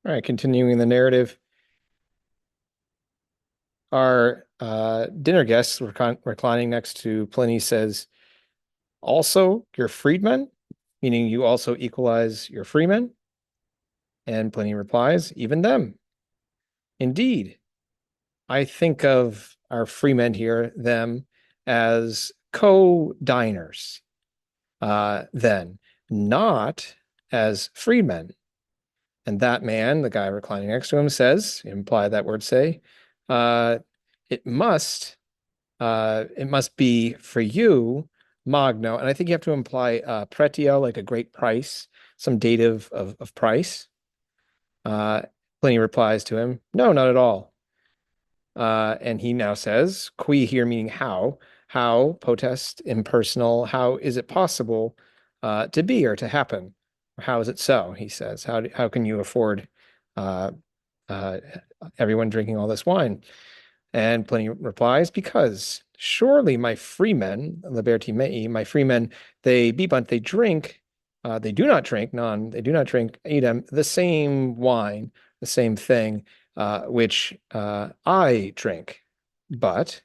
All right, continuing the narrative. Our dinner guest reclining next to Pliny says, also your freedmen, meaning you also equalize your freemen. And Pliny replies, even them. Indeed, I think of our freemen here, them, as co-diners, then, not as freedmen. And that man, the guy reclining next to him, says, imply that word say, uh, it must it must be for you, Magno, and I think you have to imply pretio, like a great price, some dative of price. Uh, Pliny replies to him, no, not at all. And he now says, qui here meaning how potest impersonal, how is it possible to be or to happen? How is it so? He says, how can you afford uh, uh, everyone drinking all this wine? And Pliny replies, because surely my freemen, liberti mei, my freemen, they bibunt, they drink, they do not drink, they do not drink, idem, the same wine, the same thing, which I drink. But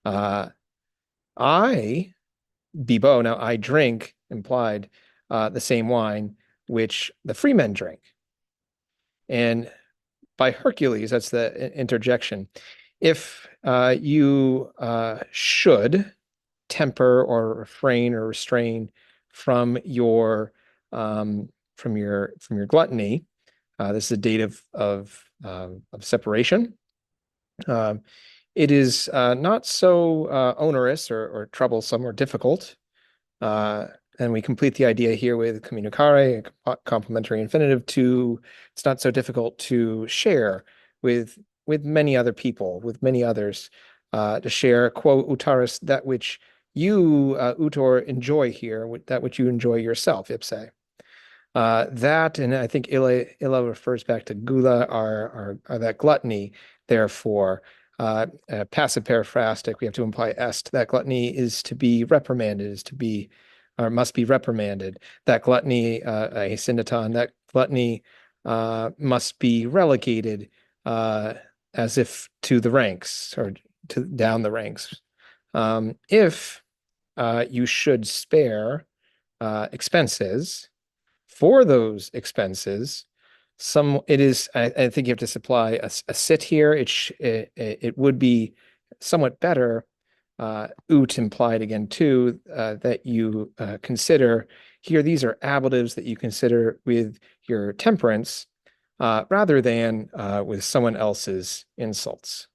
uh, I, bibo, now I drink, implied, the same wine which the freemen drink. And by Hercules, that's the interjection. If you should temper or refrain or restrain from your from your gluttony, this is a date of separation. Um, it is not so onerous or troublesome or difficult. Uh, and we complete the idea here with communicare, a complementary infinitive, to it's not so difficult to share with many other people, with many others, to share quo utaris, that which you, utor, enjoy here, that which you enjoy yourself, ipse. That, and I think illa refers back to gula, are that gluttony, therefore, passive periphrastic, we have to imply est, that gluttony is to be reprimanded, is to be, or must be reprimanded. That gluttony, a syndeton, that gluttony must be relegated as if to the ranks or to down the ranks. If you should spare expenses, for those expenses, it is, I think you have to supply a sit here. It would be somewhat better, ut implied again too, that you consider here. These are ablatives that you consider with your temperance, rather than with someone else's insults.